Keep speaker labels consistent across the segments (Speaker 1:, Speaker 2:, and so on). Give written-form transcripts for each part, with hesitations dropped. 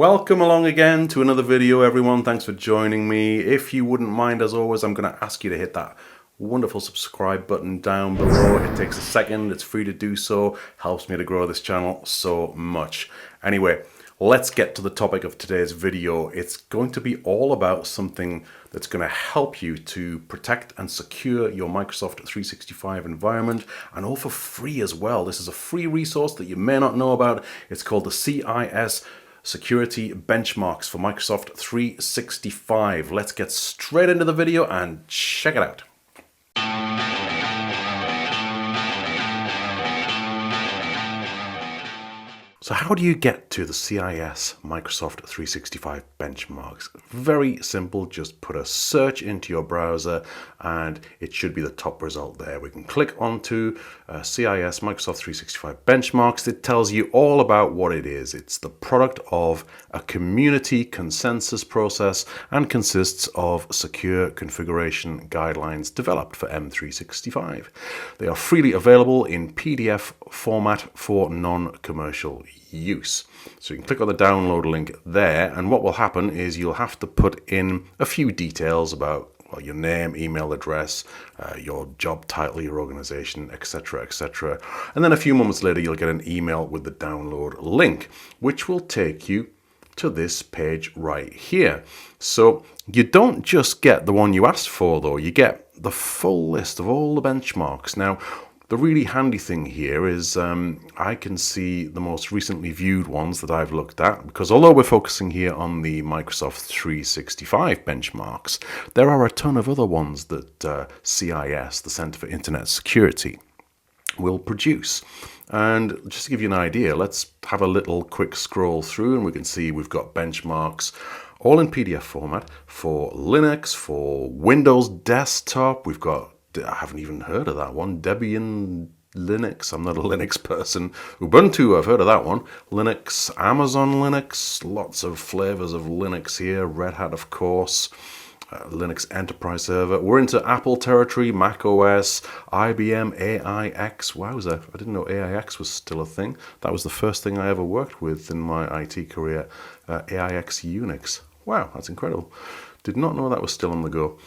Speaker 1: Welcome along again to another video, everyone. Thanks for joining me. If you wouldn't mind, as always, I'm going to ask you to hit that wonderful subscribe button down below. It takes a second, it's free to do so, helps me to grow this channel so much. Anyway, let's get to the topic of today's video. It's going to be all about something that's going to help you to protect and secure your Microsoft 365 environment, and all for free as well. This is a free resource that you may not know about. It's called the CIS Security Benchmarks for Microsoft 365. Let's get straight into the video and check it out. So how do you get to the CIS Microsoft 365 benchmarks? Very simple, just put a search into your browser and it should be the top result there. We can click onto CIS Microsoft 365 benchmarks. It tells you all about what it is. It's the product of a community consensus process and consists of secure configuration guidelines developed for M365. They are freely available in PDF format for non-commercial use. So you can click on the download link there, and what will happen is you'll have to put in a few details about your name, email address, your job title, your organization, etc., etc. And then a few moments later you'll get an email with the download link, which will take you to this page right here. So you don't just get the one you asked for though, you get the full list of all the benchmarks. Now, the really handy thing here is I can see the most recently viewed ones that I've looked at, because although we're focusing here on the Microsoft 365 benchmarks, there are a ton of other ones that CIS, the Center for Internet Security, will produce. And just to give you an idea, let's have a little quick scroll through and we can see we've got benchmarks all in PDF format for Linux, for Windows Desktop. We've got, I haven't even heard of that one, Debian Linux. I'm not a Linux person. Ubuntu, I've heard of that one. Linux, Amazon Linux, lots of flavors of Linux here. Red Hat, of course. Linux Enterprise Server. We're into Apple territory, Mac OS, IBM, AIX. Wowza, I didn't know AIX was still a thing. That was the first thing I ever worked with in my IT career, AIX Unix. Wow, that's incredible. Did not know that was still on the go.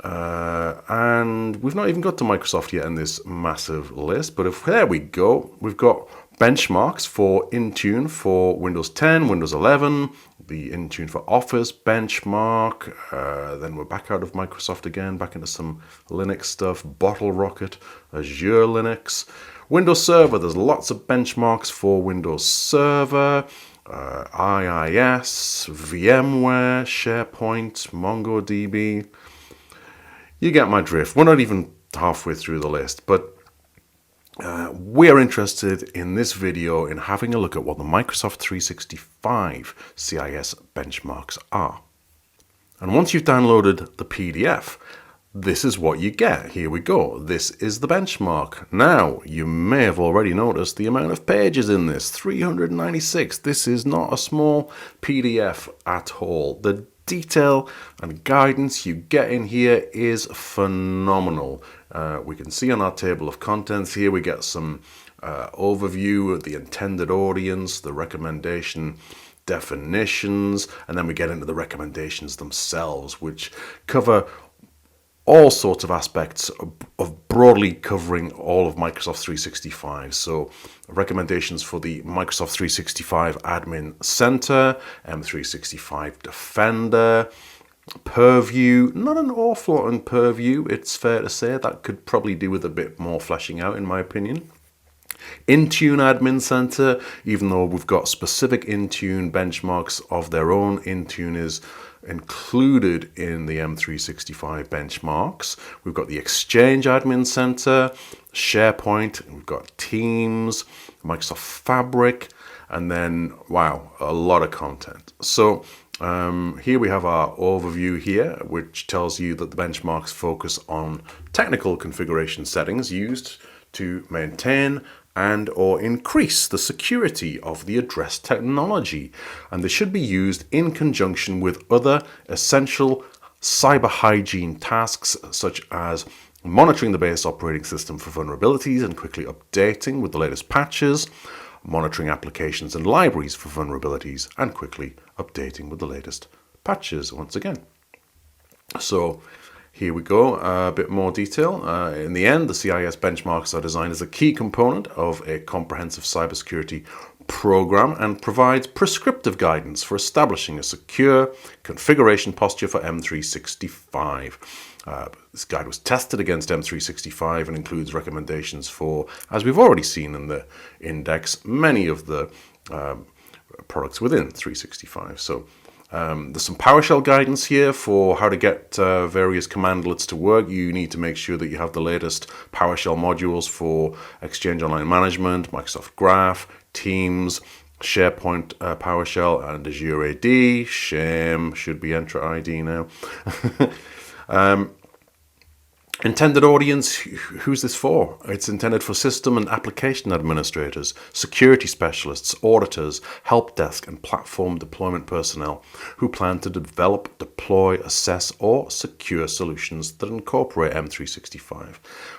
Speaker 1: And we've not even got to Microsoft yet in this massive list, but there we go. We've got benchmarks for Intune for Windows 10, Windows 11, the Intune for Office benchmark. Then we're back out of Microsoft again, back into some Linux stuff, Bottle Rocket, Azure Linux. Windows Server, there's lots of benchmarks for Windows Server. IIS, VMware, SharePoint, MongoDB. You get my drift. We're not even halfway through the list, but we're interested in this video in having a look at what the Microsoft 365 CIS benchmarks are. And once you've downloaded the PDF, this is what you get. Here we go. This is the benchmark. Now, you may have already noticed the amount of pages in this, 396. This is not a small PDF at all. The detail and guidance you get in here is phenomenal. We can see on our table of contents here, we get some overview of the intended audience, the recommendation definitions, and then we get into the recommendations themselves, which cover all sorts of aspects of broadly covering all of Microsoft 365. So recommendations for the Microsoft 365 Admin Center, M365 Defender, Purview. Not an awful lot on Purview, it's fair to say. That could probably do with a bit more fleshing out, in my opinion. Intune Admin Center, even though we've got specific Intune benchmarks of their own, Intune is included in the M365 benchmarks. We've got the Exchange Admin Center, SharePoint, we've got Teams, Microsoft Fabric, and then, wow, a lot of content. So here we have our overview here, which tells you that the benchmarks focus on technical configuration settings used to maintain and or increase the security of the address technology, and they should be used in conjunction with other essential cyber hygiene tasks such as monitoring the base operating system for vulnerabilities and quickly updating with the latest patches, monitoring applications and libraries for vulnerabilities, and quickly updating with the latest patches once again. So here we go, a bit more detail. In the end, the CIS benchmarks are designed as a key component of a comprehensive cybersecurity program and provides prescriptive guidance for establishing a secure configuration posture for M365. This guide was tested against M365 and includes recommendations for, as we've already seen in the index, many of the products within 365. So there's some PowerShell guidance here for how to get various commandlets to work. You need to make sure that you have the latest PowerShell modules for Exchange Online Management, Microsoft Graph, Teams, SharePoint PowerShell, and Azure AD. Shame, should be Entra ID now. Intended audience, who's this for? It's intended for system and application administrators, security specialists, auditors, help desk, and platform deployment personnel who plan to develop, deploy, assess, or secure solutions that incorporate M365.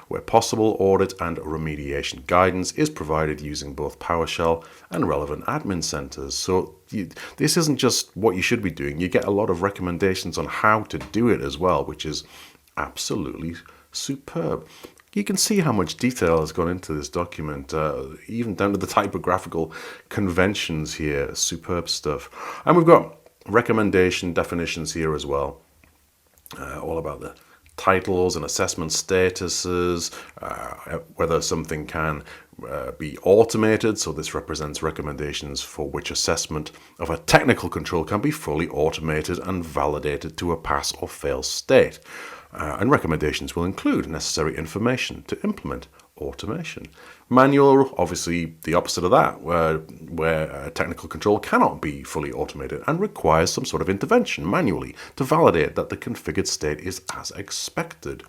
Speaker 1: Where possible, audit and remediation guidance is provided using both PowerShell and relevant admin centers. So this isn't just what you should be doing. You get a lot of recommendations on how to do it as well, which is absolutely superb. You can see how much detail has gone into this document, even down to the typographical conventions here. Superb stuff. And we've got recommendation definitions here as well, all about the titles and assessment statuses, whether something can be automated. So this represents recommendations for which assessment of a technical control can be fully automated and validated to a pass or fail state. And recommendations will include necessary information to implement automation. Manual, obviously the opposite of that, where technical control cannot be fully automated and requires some sort of intervention manually to validate that the configured state is as expected.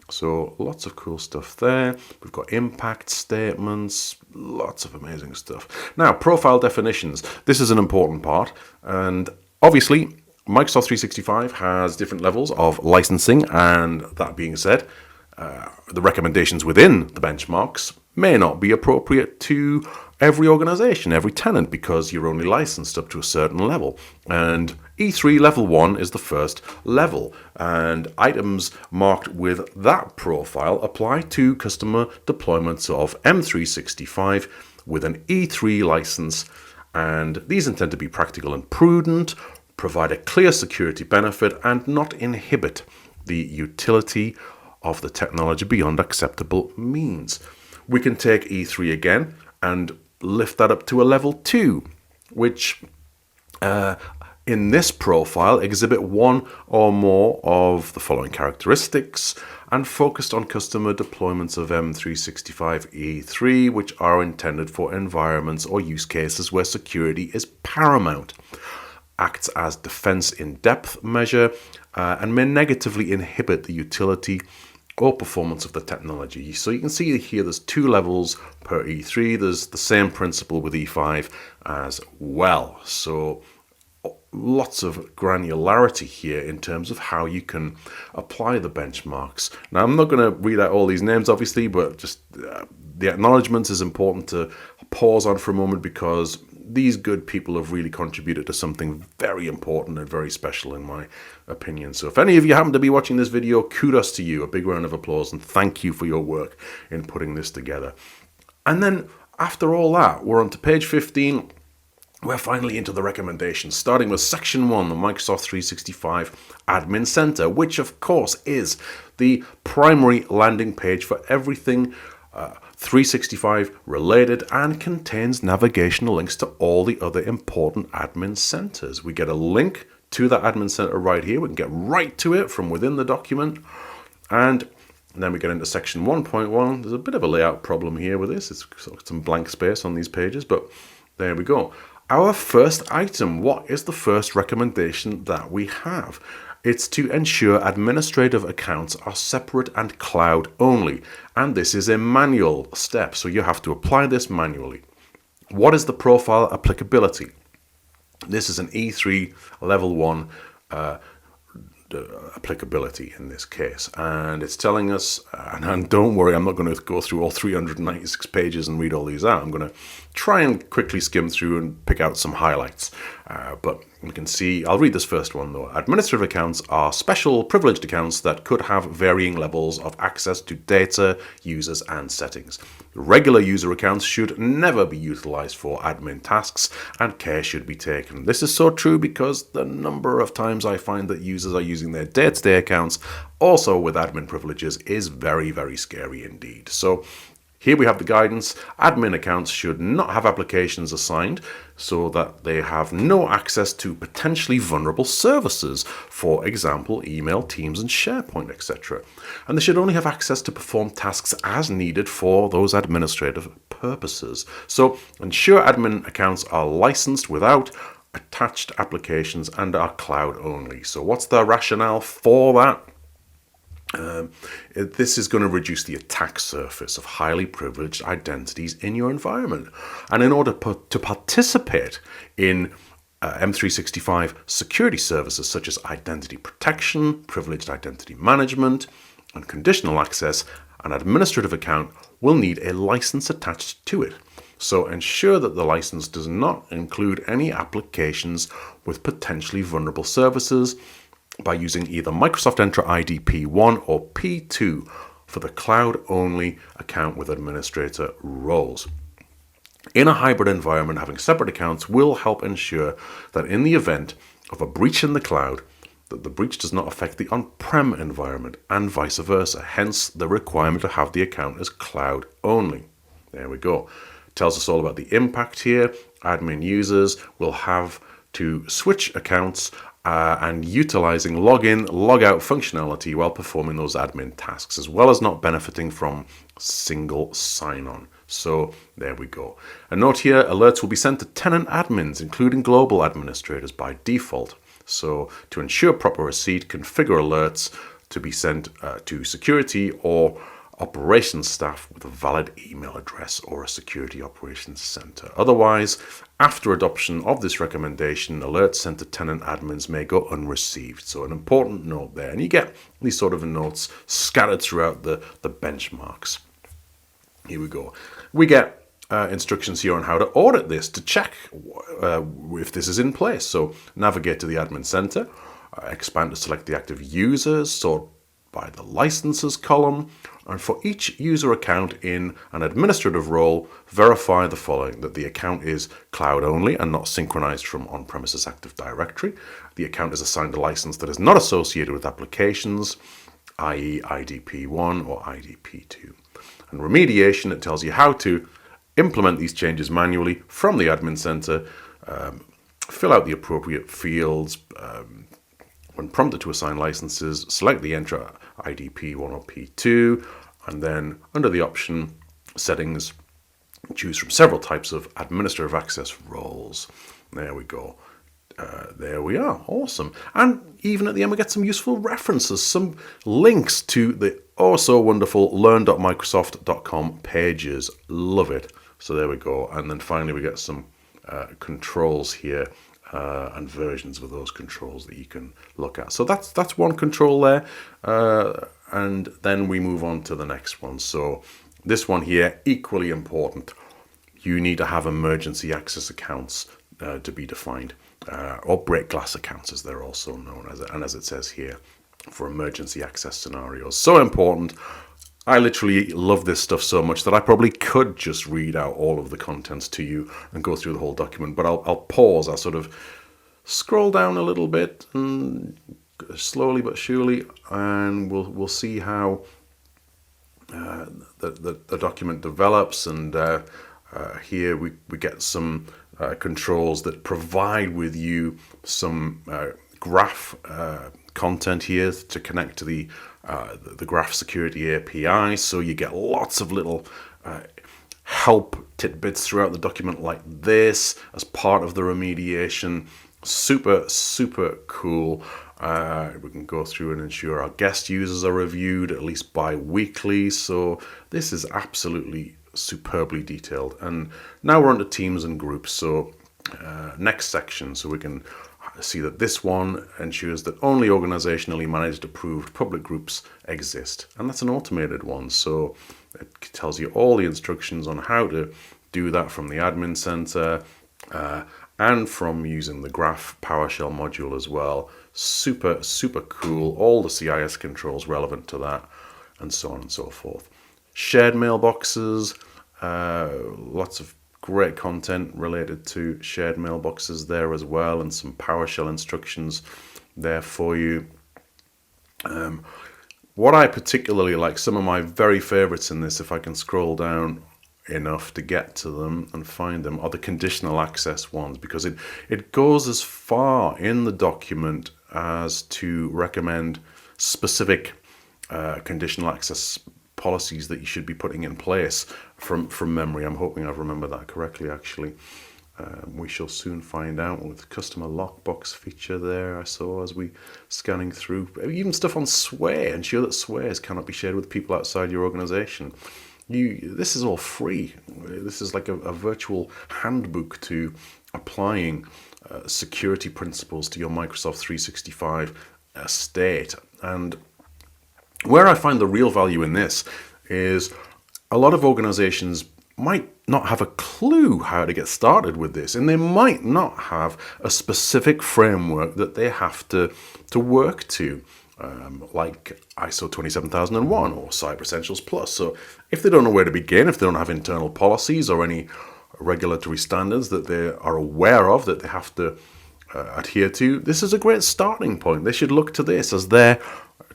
Speaker 1: So lots of cool stuff there. We've got impact statements, lots of amazing stuff. Now, profile definitions. This is an important part, and obviously Microsoft 365 has different levels of licensing, and that being said, the recommendations within the benchmarks may not be appropriate to every organization, every tenant, because you're only licensed up to a certain level. And E3 level 1 is the first level, and items marked with that profile apply to customer deployments of M365 with an E3 license, and these intend to be practical and prudent, provide a clear security benefit, and not inhibit the utility of the technology beyond acceptable means. We can take E3 again and lift that up to a level 2, which in this profile exhibit one or more of the following characteristics and focused on customer deployments of M365 E3, which are intended for environments or use cases where security is paramount, acts as defense in depth measure, and may negatively inhibit the utility or performance of the technology. So you can see here there's 2 levels per E3. There's the same principle with E5 as well. So lots of granularity here in terms of how you can apply the benchmarks. Now, I'm not going to read out all these names, obviously, but just the acknowledgements is important to pause on for a moment, because these good people have really contributed to something very important and very special in my opinion. So if any of you happen to be watching this video, kudos to you, a big round of applause, and thank you for your work in putting this together. And then after all that, we're on to page 15. We're finally into the recommendations, starting with section 1, the Microsoft 365 Admin Center, which of course is the primary landing page for everything 365 related and contains navigational links to all the other important admin centers. We get a link to that admin center right here. We can get right to it from within the document. And then we get into section 1.1. There's a bit of a layout problem here with this. It's got some blank space on these pages, but there we go. Our first item, what is the first recommendation that we have? It's to ensure administrative accounts are separate and cloud only. And this is a manual step, so you have to apply this manually. What is the profile applicability? This is an E3 level 1 applicability in this case. And it's telling us, and don't worry, I'm not going to go through all 396 pages and read all these out. I'm going to try and quickly skim through and pick out some highlights. But you can see, I'll read this first one though. Administrative accounts are special privileged accounts that could have varying levels of access to data, users, and settings. Regular user accounts should never be utilized for admin tasks, and care should be taken. This is so true because the number of times I find that users are using their day-to-day accounts also with admin privileges is very, very scary indeed. So here we have the guidance. Admin accounts should not have applications assigned so that they have no access to potentially vulnerable services, for example, email, Teams, and SharePoint, etc. And they should only have access to perform tasks as needed for those administrative purposes. So ensure admin accounts are licensed without attached applications and are cloud only. So what's the rationale for that? This is going to reduce the attack surface of highly privileged identities in your environment. And in order to participate in M365 security services such as identity protection, privileged identity management, and conditional access, an administrative account will need a license attached to it. So ensure that the license does not include any applications with potentially vulnerable services by using either Microsoft Entra ID P1 or P2 for the cloud-only account with administrator roles. In a hybrid environment, having separate accounts will help ensure that in the event of a breach in the cloud, that the breach does not affect the on-prem environment and vice versa, hence the requirement to have the account as cloud-only. There we go. It tells us all about the impact here. Admin users will have to switch accounts and utilizing login, logout functionality while performing those admin tasks, as well as not benefiting from single sign-on. So there we go. A note here, alerts will be sent to tenant admins, including global administrators by default. So to ensure proper receipt, configure alerts to be sent to security or operations staff with a valid email address or a security operations center. Otherwise, after adoption of this recommendation, alerts sent to tenant admins may go unreceived. So an important note there. And you get these sort of notes scattered throughout the benchmarks. Here we go. We get instructions here on how to audit this to check if this is in place. So navigate to the admin center, expand to select the active users, sort by the licenses column, and for each user account in an administrative role, verify the following: that the account is cloud only and not synchronized from on-premises Active Directory. The account is assigned a license that is not associated with applications, i.e. IDP1 or IDP2. And remediation, it tells you how to implement these changes manually from the admin center, fill out the appropriate fields. When prompted to assign licenses, select the Entra ID P1 or P2, and then under the option settings, choose from several types of administrative access roles. There we go. There we are. Awesome. And even at the end, we get some useful references, some links to the so wonderful learn.microsoft.com pages. Love it. So there we go. And then finally, we get some controls here. And versions of those controls that you can look at. So that's one control there, and then we move on to the next one. So this one here, equally important. You need to have emergency access accounts to be defined, or break glass accounts as they're also known as, and as it says here, for emergency access scenarios. So important. I literally love this stuff so much that I probably could just read out all of the contents to you and go through the whole document, but I'll pause. I'll sort of scroll down a little bit, and slowly but surely, and we'll see how the document develops. And here we get some controls that provide with you some graph content here to connect to the graph security API. So you get lots of little help tidbits throughout the document like this as part of the remediation. Super cool. We can go through and ensure our guest users are reviewed at least bi-weekly. So this is absolutely superbly detailed. And now we're on to teams and groups. So next section, so we can see that this one ensures that only organizationally managed approved public groups exist. And that's an automated one, so it tells you all the instructions on how to do that from the admin center and from using the Graph PowerShell module as well. Super, super cool. All the CIS controls relevant to that, and so on and so forth. Shared mailboxes, lots of great content related to shared mailboxes there as well, and some PowerShell instructions there for you. What I particularly like, some of my very favorites in this, if I can scroll down enough to get to them and find them, are the conditional access ones, because it goes as far in the document as to recommend specific conditional access policies that you should be putting in place from memory. I'm hoping I've remembered that correctly, actually. We shall soon find out with the customer lockbox feature there I saw as we scanning through. Even stuff on swear, ensure that swears cannot be shared with people outside your organization. This is all free. This is like a virtual handbook to applying security principles to your Microsoft 365 estate. And where I find the real value in this is a lot of organizations might not have a clue how to get started with this, and they might not have a specific framework that they have to work to, like ISO 27001 or Cyber Essentials Plus. So if they don't know where to begin, if they don't have internal policies or any regulatory standards that they are aware of that they have to adhere to, this is a great starting point. They should look to this as their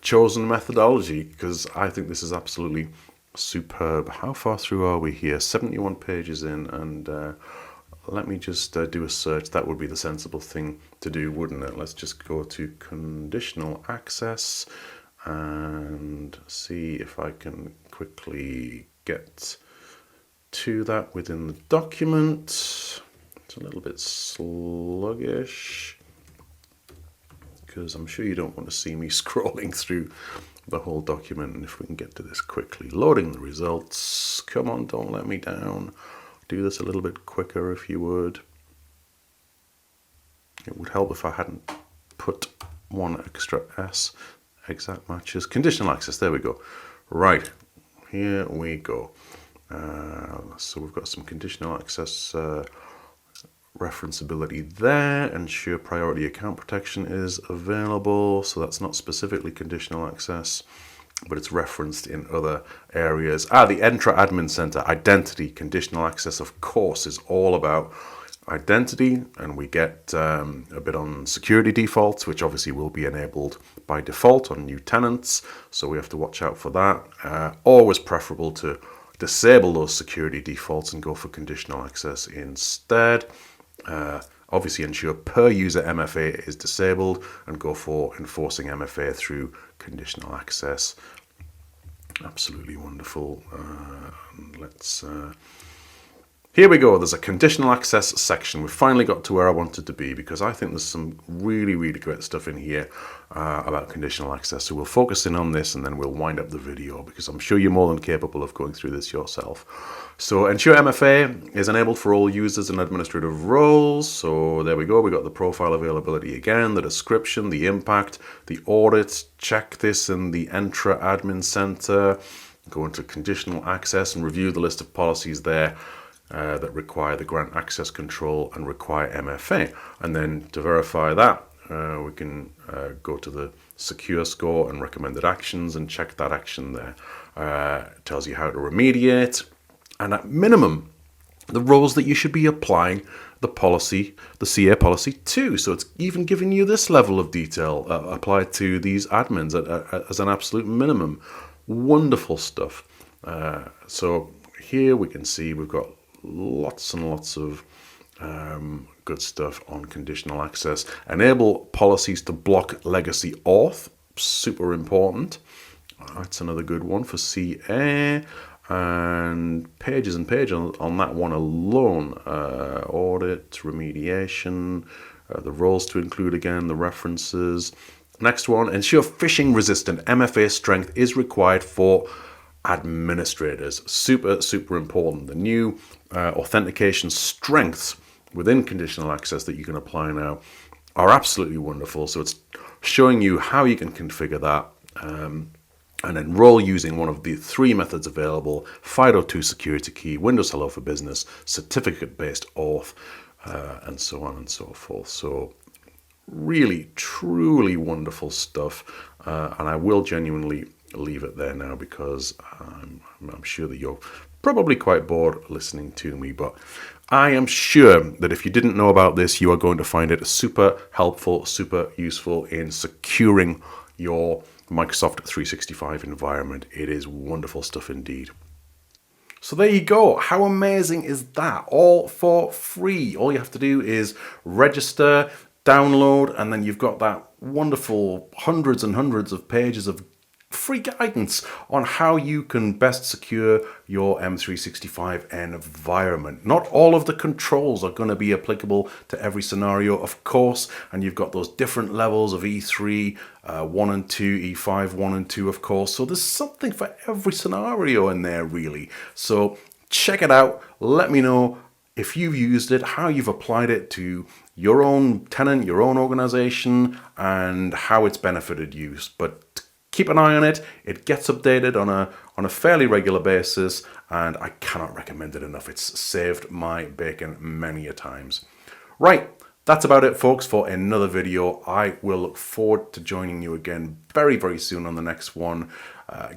Speaker 1: chosen methodology, because I think this is absolutely superb. How far through are we here? 71 pages in, and let me just do a search. That would be the sensible thing to do, wouldn't it? Let's just go to conditional access and see if I can quickly get to that within the document. It's a little bit sluggish, because I'm sure you don't want to see me scrolling through the whole document. And if we can get to this quickly, loading the results. Come on, don't let me down. Do this a little bit quicker if you would. It would help if I hadn't put one extra S. Exact matches. Conditional access, there we go. Right, here we go. So we've got some conditional access referenceability there. Ensure priority account protection is available. So that's not specifically conditional access, but it's referenced in other areas. The Entra Admin Center, identity, conditional access, of course, is all about identity. And we get a bit on security defaults, which obviously will be enabled by default on new tenants. So we have to watch out for that. Always preferable to disable those security defaults and go for conditional access instead. Obviously ensure per user MFA is disabled and go for enforcing MFA through conditional access. Absolutely wonderful. Here we go. There's a conditional access section. We've finally got to where I wanted to be, because I think there's some really, really great stuff in here about conditional access. So we'll focus in on this and then we'll wind up the video, because I'm sure you're more than capable of going through this yourself. So ensure MFA is enabled for all users and administrative roles. So there we go. We got the profile availability again, the description, the impact, the audit. Check this in the Entra Admin Center. Go into conditional access and review the list of policies there that require the grant access control and require MFA. And then to verify that, we can go to the secure score and recommended actions and check that action there. It tells you how to remediate, and at minimum, the roles that you should be applying the policy, the CA policy to. So it's even giving you this level of detail applied to these admins as an absolute minimum. Wonderful stuff. So here we can see we've got lots and lots of good stuff on conditional access. Enable policies to block legacy auth, super important. That's another good one for CA, and pages and pages on that one alone. Audit, remediation, the roles to include again, the references. Next one, ensure phishing resistant MFA strength is required for administrators. Super, super important. The new authentication strengths within conditional access that you can apply now are absolutely wonderful. So it's showing you how you can configure that and enroll using one of the 3 methods available: FIDO2 security key, Windows Hello for Business, certificate-based auth, and so on and so forth. So really, truly wonderful stuff. And I will genuinely leave it there now because I'm sure that you're probably quite bored listening to me, but I am sure that if you didn't know about this, you are going to find it super helpful, super useful in securing your Microsoft 365 environment. It is wonderful stuff indeed. So there you go. How amazing is that? All for free. All you have to do is register, download, and then you've got that wonderful hundreds and hundreds of pages of free guidance on how you can best secure your M365 environment. Not all of the controls are going to be applicable to every scenario, of course, and you've got those different levels of E3, 1 and 2, E5, 1 and 2, of course. So there's something for every scenario in there, really. So check it out. Let me know if you've used it, how you've applied it to your own tenant, your own organization, and how it's benefited you. But keep an eye on it. It gets updated on a fairly regular basis, and I cannot recommend it enough. It's saved my bacon many a times. Right, that's about it, folks, for another video. I will look forward to joining you again very, very soon on the next one.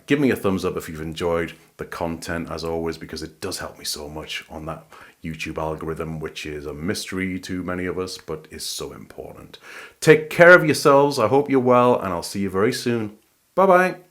Speaker 1: Give me a thumbs up if you've enjoyed the content, as always, because it does help me so much on that YouTube algorithm, which is a mystery to many of us, but is so important. Take care of yourselves. I hope you're well, and I'll see you very soon. Bye-bye.